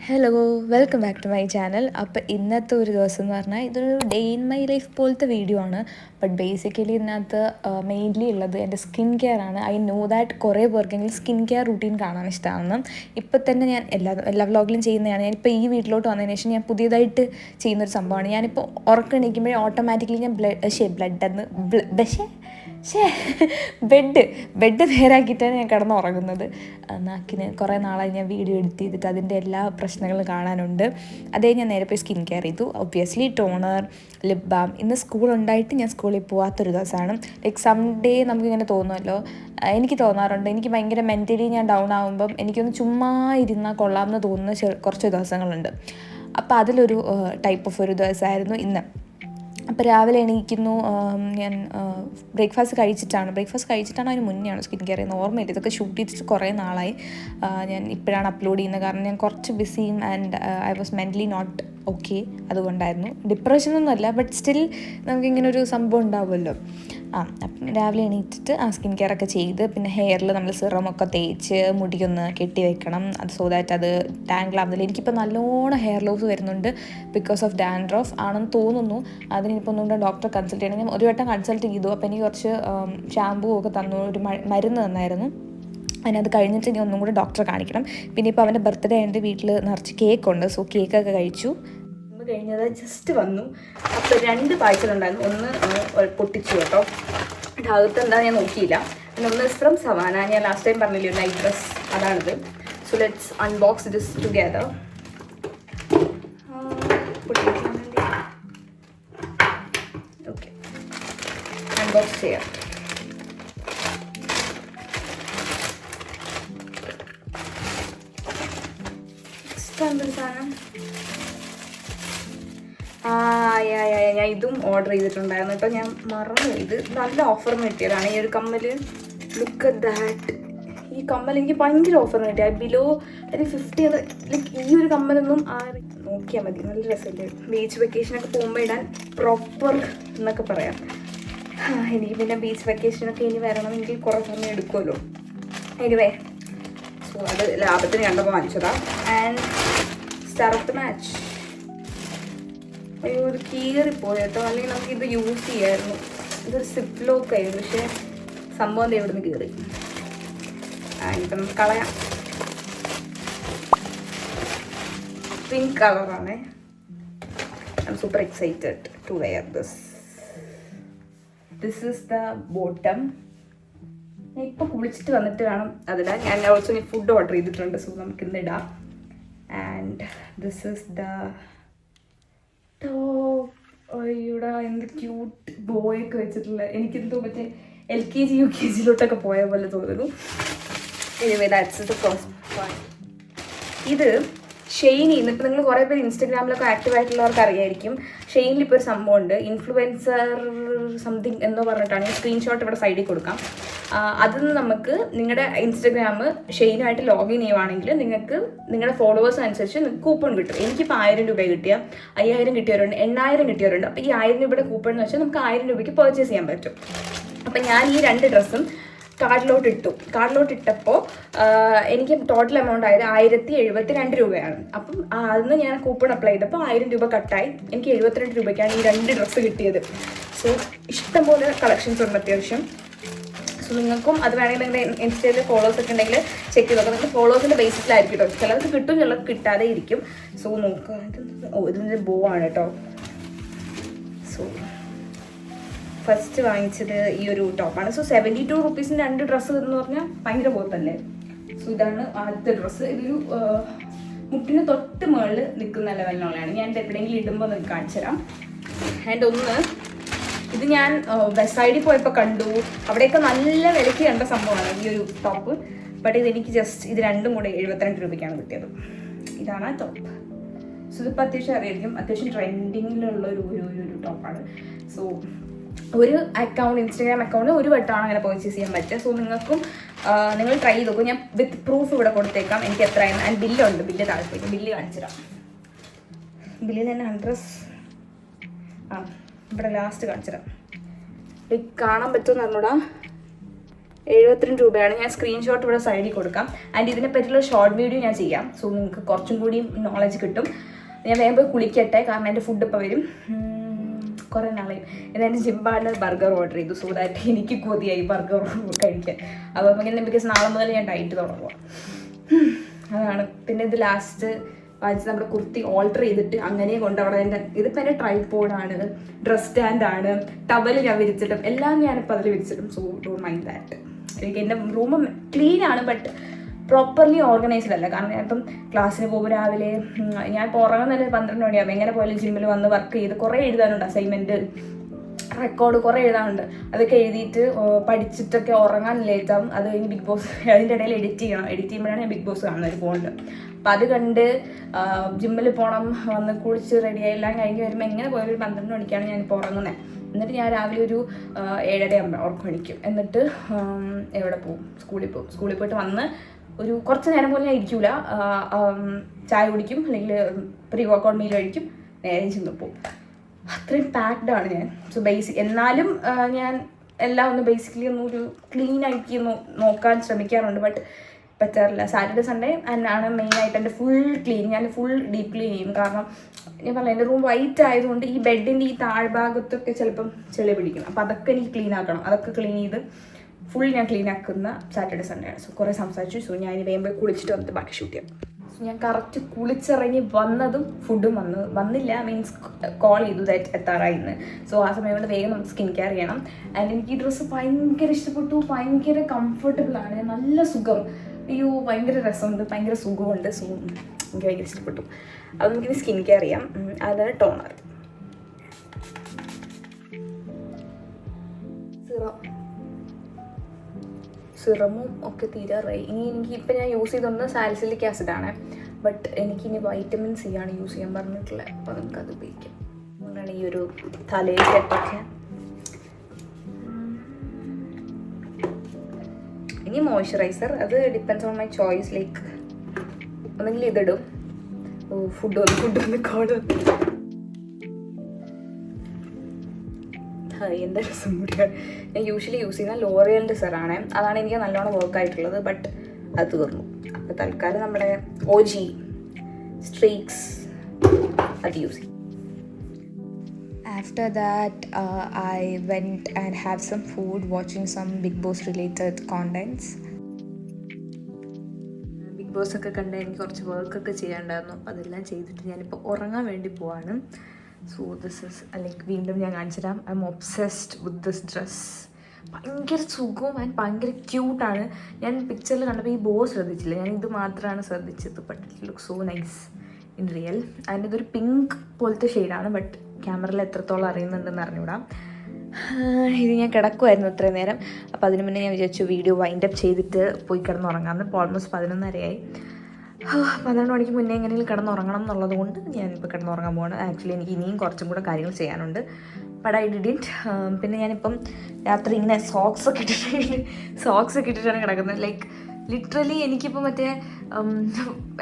Hello, welcome back to my channel. അപ്പോൾ ഇന്നത്തെ ഒരു ദിവസം എന്ന് പറഞ്ഞാൽ ഇതൊരു ഡേ ഇൻ മൈ ലൈഫ് പോലത്തെ വീഡിയോ ആണ്. ബട്ട് ബേസിക്കലി ഇതിനകത്ത് മെയിൻലി ഉള്ളത് എൻ്റെ സ്കിൻ കെയർ ആണ്. ഐ നോ ദാറ്റ് കുറേ പേർക്കെങ്കിലും സ്കിൻ കെയർ റൂട്ടീൻ കാണാൻ ഇഷ്ടമാണ്. ഇപ്പം തന്നെ ഞാൻ എല്ലാ വ്ളോഗിലും ചെയ്യുന്നതാണ്. ഞാനിപ്പോൾ ഈ വീട്ടിലോട്ട് വന്നതിന് ശേഷം ഞാൻ പുതിയതായിട്ട് ചെയ്യുന്നൊരു സംഭവമാണ്. ഞാനിപ്പോൾ ഉറക്കം എണീക്കുമ്പോഴേ ഓട്ടോമാറ്റിക്കലി ഞാൻ ബെഡ് നേരാക്കിയിട്ടാണ് ഞാൻ കിടന്ന് ഉറങ്ങുന്നത്. നാക്കിന് കുറേ നാളായി ഞാൻ വീഡിയോ എഡിറ്റ് ചെയ്തിട്ട് അതിൻ്റെ എല്ലാ പ്രശ്നങ്ങളും കാണാനുണ്ട്. അതേ ഞാൻ നേരെ പോയി സ്കിൻ കെയർ ചെയ്തു. Obviously toner, lip balm. ഇന്ന് സ്കൂൾ ഉണ്ടായിട്ട് ഞാൻ സ്കൂളിൽ പോകാത്തൊരു ദിവസമാണ്. ലൈക്ക് സൺഡേ നമുക്കിങ്ങനെ തോന്നുമല്ലോ, എനിക്ക് തോന്നാറുണ്ട്. എനിക്ക് ഭയങ്കര മെൻ്റലി ഞാൻ ഡൗൺ ആകുമ്പം എനിക്കൊന്ന് ചുമ്മാ ഇരുന്നാൽ കൊള്ളാമെന്ന് തോന്നുന്ന കുറച്ച് ദിവസങ്ങളുണ്ട്. അപ്പോൾ അതിലൊരു ടൈപ്പ് ഓഫ് ഒരു ദിവസമായിരുന്നു ഇന്ന്. അപ്പോൾ രാവിലെ എണീക്കുന്നു, ഞാൻ ബ്രേക്ക്ഫാസ്റ്റ് കഴിച്ചിട്ടാണ് അതിന് മുന്നെയാണ് സ്കിൻ കെയർ ചെയ്യുന്നത്. ഓർമ്മയില്ല, ഇതൊക്കെ ഷൂട്ട് ചെയ്തിട്ട് കുറേ നാളായി. ഞാൻ ഇപ്പോഴാണ് അപ്ലോഡ് ചെയ്യുന്നത്, കാരണം ഞാൻ കുറച്ച് ബിസിയും and I was mentally not okay. അതുകൊണ്ടായിരുന്നു. ഡിപ്രഷനൊന്നുമല്ല, ബട്ട് സ്റ്റിൽ നമുക്കിങ്ങനെ ഒരു സംഭവം ഉണ്ടാവുമല്ലോ. അപ്പം രാവിലെ എണീറ്റിട്ട് സ്കിൻ കെയർ ഒക്കെ ചെയ്ത്, പിന്നെ ഹെയറിൽ നമ്മൾ സിറമൊക്കെ തേച്ച് മുടിയൊന്ന് കെട്ടി വെക്കണം, അത് സോ ദാറ്റ് അത് ടാങ്കിൾ ആവുന്നില്ല. എനിക്കിപ്പോൾ നല്ലോണം ഹെയർ ലോസ് വരുന്നുണ്ട് ബിക്കോസ് ഓഫ് ഡാൻഡ്രഫ് ആണെന്ന് തോന്നുന്നു. അതിനിപ്പോൾ ഒന്നുകൂടെ ഡോക്ടറെ കൺസൾട്ട് ചെയ്യണം. ഞാൻ ഒരു വട്ടം കൺസൾട്ട് ചെയ്തു. അപ്പോൾ എനിക്ക് കുറച്ച് ഷാമ്പൂ ഒക്കെ തന്നു, ഒരു മരുന്ന് തന്നായിരുന്നു. അതിനത് കഴിഞ്ഞിട്ട് ഇനി ഒന്നും കൂടെ ഡോക്ടറെ കാണിക്കണം. പിന്നെ ഇപ്പോൾ അവൻ്റെ ബർത്ത്ഡേ ആയിട്ട് വീട്ടിൽ നിറച്ച് കേക്കുണ്ട്. സോ കേക്കൊക്കെ കഴിച്ചു. കഴിഞ്ഞത് ജസ്റ്റ് വന്നു. അപ്പോൾ 2 പാഴ്സലുണ്ടായിരുന്നു. ഒന്ന് പൊട്ടിച്ചു കേട്ടോ, അകത്ത് എന്താ ഞാൻ നോക്കിയില്ല. പിന്നെ ഒന്ന് ഫ്രം സവാന, ഞാൻ ലാസ്റ്റ് ടൈം പറഞ്ഞില്ലേ നൈറ്റ് ഡ്രസ്, അതാണിത്. So let's unbox this together. Okay, unbox ചെയ്യാം. എന്തൊരു സാധനം, ഞാൻ ഇതും ഓർഡർ ചെയ്തിട്ടുണ്ടായിരുന്നു കേട്ടോ. ഞാൻ മറന്നു, ഇത് നല്ല ഓഫറിന് കിട്ടിയതാണ്. ഈ ഒരു കമ്മൽ, ലുക്ക് അറ്റ് ദാറ്റ്. ഈ കമ്മൽ എനിക്ക് ഭയങ്കര ഓഫറിന് കിട്ടിയ, ബിലോ ഒരു 50. ലൈക്ക് ഈ ഒരു കമ്മലൊന്നും നോക്കിയാൽ മതി, നല്ല രസമില്ലേ. ബീച്ച് വെക്കേഷനൊക്കെ പോകുമ്പോൾ ഇടാൻ പ്രോപ്പർ എന്നൊക്കെ പറയാം. എനിക്ക് പിന്നെ ബീച്ച് വെക്കേഷനൊക്കെ ഇനി വരണമെങ്കിൽ കുറേ സമയം എടുക്കുമല്ലോ. എനിവേ, സോ അത് ലാഭത്തിന് കണ്ടപ്പോൾ വാങ്ങിച്ചതാണ്. And start match. അയ്യോ, ഇത് കീറിപ്പോയി കേട്ടോ, അല്ലെങ്കിൽ നമുക്കിത് യൂസ് ചെയ്യായിരുന്നു. ഇതൊരു സിപ്പ് ലോക്ക് ആയിരുന്നു, പക്ഷേ സംഭവം ഇവിടെ നിന്ന് കീറി. ഇപ്പം നമുക്ക് കളയാം. പിങ്ക് കളറാണേ. I'm super excited to wear this. This is the bottom. ഞാൻ ഇപ്പോൾ കുളിച്ചിട്ട് വന്നിട്ട് വേണം അതിടാൻ. ഞാൻ ഓൾസോ ഫുഡ് ഓർഡർ ചെയ്തിട്ടുണ്ട്, സോ നമുക്ക് ഇന്ന് ഇടാം. And this is the top. അയ്യോടാ, എന്ത് ക്യൂട്ട് ബോയൊക്കെ വെച്ചിട്ടുള്ള. എനിക്കെന്തോ മറ്റേ LKG UKG പോയ പോലെ തോന്നുന്നു. Anyway, that's the first one. ഇത് ഷെയ്നിന്ന്, ഇപ്പോൾ നിങ്ങൾ കുറേ പേര് ഇൻസ്റ്റഗ്രാമിലൊക്കെ ആക്റ്റീവ് ആയിട്ടുള്ളവർക്ക് അറിയായിരിക്കും. ഷെയ്നിൽ ഇപ്പോൾ ഒരു സംഭവമുണ്ട്, ഇൻഫ്ലുവൻസർ സംതിങ് എന്നോ പറഞ്ഞിട്ടാണ്. ഈ സ്ക്രീൻഷോട്ട് ഇവിടെ സൈഡിൽ കൊടുക്കാം. അതിൽ നിന്ന് നമുക്ക് നിങ്ങളുടെ ഇൻസ്റ്റഗ്രാം ഷെയ്നുമായിട്ട് ലോഗിൻ ചെയ്യുവാണെങ്കിൽ നിങ്ങൾക്ക് നിങ്ങളുടെ ഫോളോവേഴ്സ് അനുസരിച്ച് നിങ്ങൾക്ക് കൂപ്പൺ കിട്ടും. എനിക്കിപ്പോൾ 1000 രൂപ കിട്ടിയ, 5000 കിട്ടിയവരുണ്ട്, 8000 കിട്ടിയവരുണ്ട്. അപ്പോൾ ഈ 1000 രൂപയുടെ കൂപ്പൺ എന്ന് വെച്ചാൽ നമുക്ക് 1000 രൂപയ്ക്ക് പർച്ചേസ് ചെയ്യാൻ പറ്റും. അപ്പം ഞാൻ ഈ 2 ഡ്രസ്സും കാർഡിലോട്ട് ഇട്ടപ്പോൾ എനിക്ക് ടോട്ടൽ എമൗണ്ട് ആയത് 1072 രൂപയാണ്. അപ്പം അതിന് ഞാൻ കൂപ്പൺ അപ്ലൈ ചെയ്തപ്പോൾ 1000 രൂപ കട്ടായി. എനിക്ക് 72 രൂപയ്ക്കാണ് ഈ 2 ഡ്രസ്സ് കിട്ടിയത്. സോ ഇഷ്ടംപോലെ കളക്ഷൻസ് ഉണ്ട് അത്യാവശ്യം. സോ നിങ്ങൾക്കും അത് വേണമെങ്കിൽ നിങ്ങളുടെ ഇൻസ്റ്റയിൽ ഫോളോവേഴ്സ് ഒക്കെ ഉണ്ടെങ്കിൽ ചെക്ക് ചെയ്ത് നോക്കാം. നിങ്ങൾക്ക് ഫോളോവേഴ്സിൻ്റെ ബേസിസിലായിരിക്കും കേട്ടോ. ചിലർക്ക് കിട്ടും, ചിലർക്ക് കിട്ടാതെ ഇരിക്കും. സോ നോക്കുക. ഇതിൻ്റെ ബോ ആണ് കേട്ടോ. സോ ഫസ്റ്റ് വാങ്ങിച്ചത് ഈ ഒരു ടോപ്പാണ്. സോ 72 റുപ്പീസിന് 2 ഡ്രസ്സ് എന്ന് പറഞ്ഞാൽ ഭയങ്കര പോത്തല്ലേ. സോ ഇതാണ് ആദ്യത്തെ ഡ്രസ്സ്. ഇതൊരു മുട്ടിന് തൊട്ട് മുകളിൽ നിൽക്കുന്ന ലെവലിനുള്ളതാണ്. ഞാൻ ഇത് എവിടെയെങ്കിലും ഇടുമ്പോൾ നിങ്ങൾക്ക് കാണിച്ചു തരാം. ആൻഡ് ഒന്ന്, ഇത് ഞാൻ വെസ്റ്റ് സൈഡിൽ പോയപ്പോൾ കണ്ടു. അവിടെയൊക്കെ നല്ല വിലയ്ക്ക് കണ്ട സംഭവമാണ് ഈ ഒരു ടോപ്പ്. ബട്ട് ഇതെനിക്ക് ജസ്റ്റ് ഇത് രണ്ടും കൂടെ 72 രൂപയ്ക്കാണ് കിട്ടിയത്. ഇതാണ് ആ ടോപ്പ്. സോ ഇതിപ്പോൾ അത്യാവശ്യം അറിയായിരിക്കും, അത്യാവശ്യം ട്രെൻഡിങ്ങിലുള്ള ഒരു ടോപ്പാണ്. സോ ഒരു ഇൻസ്റ്റഗ്രാം അക്കൗണ്ട് ഒരു വട്ടമാണ് അങ്ങനെ പർച്ചേസ് ചെയ്യാൻ പറ്റുക. സോ നിങ്ങൾക്കും നിങ്ങൾ ട്രൈ ചെയ്ത് നോക്കും. ഞാൻ വിത്ത് പ്രൂഫ് ഇവിടെ കൊടുത്തേക്കാം എനിക്ക് എത്രയായിരുന്നു. ആൻഡ് ബില്ലുണ്ട്, ബില്ല് താല്പര്യം, ബില്ല് കാണിച്ചിടാം. ബില്ലിൽ തന്നെ അഡ്രസ് ഇവിടെ ലാസ്റ്റ് കാണിച്ചിടാം. കാണാൻ പറ്റുമെന്ന് പറഞ്ഞൂടാ. 72 രൂപയാണ്. ഞാൻ സ്ക്രീൻഷോട്ട് ഇവിടെ സൈഡിൽ കൊടുക്കാം. ആൻഡ് ഇതിനെ പറ്റിയുള്ള ഷോർട്ട് വീഡിയോ ഞാൻ ചെയ്യാം. സോ നിങ്ങൾക്ക് കുറച്ചും കൂടി നോളജ് കിട്ടും. ഞാൻ വേഗം പോയി കുളിക്കട്ടെ, കാരണം എൻ്റെ ഫുഡ് ഇപ്പോൾ വരും. കുറേ നാളെയും എൻ്റെ ജിംബാണ് ബർഗർ ഓർഡർ ചെയ്തു. സോ ദാറ്റ് എനിക്ക് കൊതിയായി ബർഗർ കഴിക്കാൻ. അപ്പോൾ ഇങ്ങനെ ബിക്കോസ് നാളെ മുതൽ ഞാൻ ഡയറ്റ് തുടങ്ങുക. അതാണ്. പിന്നെ ഇത് ലാസ്റ്റ് വാങ്ങിച്ച് നമ്മുടെ കുർത്തി ഓൾട്ടർ ചെയ്തിട്ട് അങ്ങനെ കൊണ്ടവിടെ എൻ്റെ ഇതിപ്പോൾ എൻ്റെ ട്രൈപോഡാണ്, ഡ്രസ് സ്റ്റാൻഡാണ്, ടവൽ ഞാൻ വിരിച്ചിട്ടും എല്ലാം ഞാനിപ്പോൾ അതിൽ വിരിച്ചിട്ടും. So don't mind that. എനിക്ക് എൻ്റെ റൂം ക്ലീനാണ്, ബട്ട് പ്രോപ്പർലി ഓർഗനൈസ്ഡ് അല്ല. കാരണം ഞാനിപ്പം ക്ലാസ്സിന് പോകുമ്പോൾ രാവിലെ ഞാനിപ്പോൾ ഉറങ്ങുന്നത് 12 മണിയാകുമ്പോൾ എങ്ങനെ പോയാലും ജിമ്മിൽ വന്ന് വർക്ക് ചെയ്ത് കുറേ എഴുതാനുണ്ട്, അസൈൻമെൻറ്റ്, റെക്കോർഡ് കുറേ എഴുതാനുണ്ട്. അതൊക്കെ എഴുതിയിട്ട് പഠിച്ചിട്ടൊക്കെ ഉറങ്ങാൻ ലേറ്റാവും. അത് കഴിഞ്ഞ് ബിഗ് ബോസ് അതിൻ്റെ ഇടയിൽ എഡിറ്റ് ചെയ്യുമ്പോഴാണ് ഞാൻ ബിഗ് ബോസ് കാണുന്നത് ഫോണിൽ. അപ്പം അത് കണ്ട് ജിമ്മിൽ പോകണം, വന്ന് കുളിച്ച് റെഡിയായി എല്ലാം കഴിഞ്ഞ് വരുമ്പോൾ എങ്ങനെ പോയാലും 12 മണിക്കാണ് ഞാനിപ്പോൾ ഉറങ്ങുന്നത്. എന്നിട്ട് ഞാൻ രാവിലെ ഒരു 7:30 ഉറക്കം എണീക്കും. എന്നിട്ട് എവിടെ പോകും? സ്കൂളിൽ പോയിട്ട് വന്ന് ഒരു കുറച്ച് നേരം പോലും ഞാൻ ഇരിക്കൂല. ചായ കുടിക്കും, അല്ലെങ്കിൽ പ്രീ വർക്കൗട്ട് മീൽ കഴിക്കും, നേരെ ജിമ്മിൽ പോകും. അത്രയും പാക്ഡാണ് ഞാൻ. സോ എന്നാലും ഞാൻ എല്ലാം ഒന്ന് ബേസിക്കലി ഒരു ക്ലീൻ ആക്കി നോക്കാൻ ശ്രമിക്കാറുണ്ട്, ബട്ട് പറ്റാറില്ല. സാറ്റർഡേ സൺഡേ ആണ് മെയിനായിട്ട് എൻ്റെ ഫുൾ ക്ലീൻ. ഞാൻ ഫുൾ ഡീപ്പ് ക്ലീൻ ചെയ്യും. കാരണം ഞാൻ പറഞ്ഞില്ല, എൻ്റെ റൂം വൈറ്റ് ആയതുകൊണ്ട് ഈ ബെഡിൻ്റെ ഈ താഴ്ഭാഗത്തൊക്കെ ചിലപ്പം ചെളി പിടിക്കും. അപ്പോൾ അതൊക്കെ എനിക്ക് ക്ലീൻ ആക്കണം. അതൊക്കെ ക്ലീൻ ചെയ്ത് ഫുൾ ഞാൻ ക്ലീൻ ആക്കുന്ന സാറ്റർഡേ സൺഡേ ആണ്. സോ കുറേ സംസാരിച്ചു. സോ ഞാൻ ഇനി വേഗം പോയി കുളിച്ചിട്ട് വന്നിട്ട് ബാക്കി ഷൂട്ട് ചെയ്യാം. സോ ഞാൻ കറക്റ്റ് കുളിച്ചിറങ്ങി വന്നതും ഫുഡും വന്നില്ല, മീൻസ് കോൾ ചെയ്തു ദാറ്റ് എത്താറായിന്ന്. സോ ആ സമയം കൊണ്ട് വേഗം നമുക്ക് സ്കിൻ കെയർ ചെയ്യണം. ആൻഡ് എനിക്ക് ഈ ഡ്രസ്സ് ഭയങ്കര ഇഷ്ടപ്പെട്ടു. ഭയങ്കര കംഫർട്ടബിളാണ്, നല്ല സുഖം. അയ്യോ, ഭയങ്കര രസമുണ്ട്, ഭയങ്കര സുഖമുണ്ട്. സോ എനിക്ക് ഭയങ്കര ഇഷ്ടപ്പെട്ടു. അപ്പോൾ നമുക്കിനി സ്കിൻ കെയർ ചെയ്യാം. അതാണ് ടോണർ, സിറമും ഒക്കെ തീരാറായി. ഇപ്പം ഞാൻ യൂസ് ചെയ്തൊന്ന് സാലിസിലിക് ആസിഡാണ്, ബട്ട് എനിക്കിനി വൈറ്റമിൻ സി ആണ് യൂസ് ചെയ്യാൻ പറഞ്ഞിട്ടുള്ളത്. അപ്പോൾ നമുക്കത് ഉപയോഗിക്കാം. അതുകൊണ്ടാണ് ഈ ഒരു തലയിൽ സെറ്റൊക്കെ. ഇനി മോയ്സ്ചറൈസർ, അത് depends on my choice. Like ഒന്നെങ്കിൽ ഇതിടും. ഫുഡ് ഒന്ന് കോഡ് എന്താ രസം കൂടിയാണ്. ഞാൻ യൂഷ്വലി യൂസ് ചെയ്യുന്ന ലോറിയലിൻ്റെ സെറാണ്. അതാണ് എനിക്ക് നല്ലോണം വർക്ക് ആയിട്ടുള്ളത്, ബട്ട് അത് തീർന്നു. അപ്പോൾ തൽക്കാലം നമ്മുടെ OG സ്ട്രീക്സ് അത് യൂസ് ചെയ്യും. After that, I went and had some food, watching some Big Boss related contents. Big Boss ഒക്കെ കണ്ട് എനിക്ക് കുറച്ച് വർക്കൊക്കെ ചെയ്യാനുണ്ടായിരുന്നു. അപ്പോൾ അതെല്ലാം ചെയ്തിട്ട് ഞാനിപ്പോൾ ഉറങ്ങാൻ വേണ്ടി പോവാണ്. സോ ദിസ് ഇസ് ലൈക്ക് വീണ്ടും ഞാൻ കാണിച്ചു തരാം. I M obsessed with this dress. ഭയങ്കര സുഖവും ആൻഡ് ഭയങ്കര ക്യൂട്ടാണ്. ഞാൻ പിക്ചറിൽ കണ്ടപ്പോൾ ഈ ബോ ശ്രദ്ധിച്ചില്ല, ഞാൻ ഇത് മാത്രമാണ് ശ്രദ്ധിച്ചത്. But it look so nice in real. And ഇതൊരു പിങ്ക് പോലത്തെ ഷെയ്ഡാണ്, ബട്ട് ക്യാമറയിൽ എത്രത്തോളം അറിയുന്നുണ്ടെന്ന് അറിഞ്ഞൂടാ. ഇത് ഞാൻ കിടക്കുമായിരുന്നു ഇത്രയും നേരം. അപ്പോൾ അതിന് മുന്നേ ഞാൻ വിചാരിച്ചു വീഡിയോ വൈൻഡപ്പ് ചെയ്തിട്ട് പോയി കിടന്നുറങ്ങാമെന്ന്. ഇപ്പോൾ ഓൾമോസ്റ്റ് 11:30 12 മണിക്ക് മുന്നേ എങ്ങനെയും കിടന്നുറങ്ങണം എന്നുള്ളത് കൊണ്ട് ഞാനിപ്പോൾ കിടന്നുറങ്ങാൻ പോവാണ്. ആക്ച്വലി എനിക്ക് ഇനിയും കുറച്ചും കൂടെ കാര്യങ്ങൾ ചെയ്യാനുണ്ട്, ബട്ട് ഐ ഡിഡിൻറ്റ്. പിന്നെ ഞാനിപ്പം രാത്രി ഇങ്ങനെ സോക്സ് ഒക്കെ ഇട്ടിട്ടാണ് കിടക്കുന്നത്. ലൈക്ക് ലിറ്ററലി എനിക്കിപ്പോൾ മറ്റേ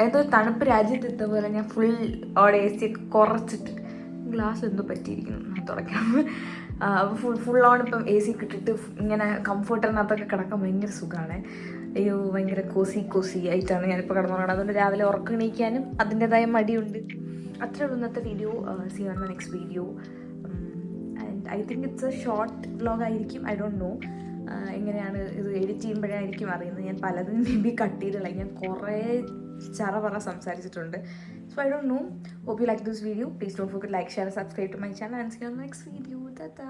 ഏതോ തണുപ്പ് രാജ്യത്തെത്ത പോലെ ഞാൻ ഫുൾ അവിടെ AC ഒക്കെ കുറച്ചിട്ട് ഗ്ലാസ് എന്തോ പറ്റിയിരിക്കുന്നു തുടയ്ക്കാം. ഫുൾ ഓൺ ഇപ്പം AC ഒക്കെ ഇട്ടിട്ട് ഇങ്ങനെ കംഫർട്ടറിനകത്തൊക്കെ കിടക്കാൻ ഭയങ്കര സുഖമാണ്. അയ്യോ, ഭയങ്കര കോസി ആയിട്ടാണ് ഞാനിപ്പോൾ കിടന്നുറങ്ങുന്നത്. അതുകൊണ്ട് രാവിലെ ഉറക്കം എണീക്കാനും അതിൻ്റെതായ മടിയുണ്ട്. അത്രേ ഉള്ളൂ ഇന്നത്തെ video. See on the next video. And I think it's a short vlog ആയിരിക്കും. ഐ ഡോണ്ട് നോ എങ്ങനെയാണ് ഇത് എഡിറ്റ് ചെയ്യുമ്പോഴായിരിക്കും അറിയുന്നത്. ഞാൻ പലതിനും മേ കട്ട് ചെയ്തില്ല. ഞാൻ കുറേ ചറ സംസാരിച്ചിട്ടുണ്ട്. So I don't know. Hope you like this video. Please don't forget to like, share, and subscribe to my channel and see you on the next video. Ta-ta.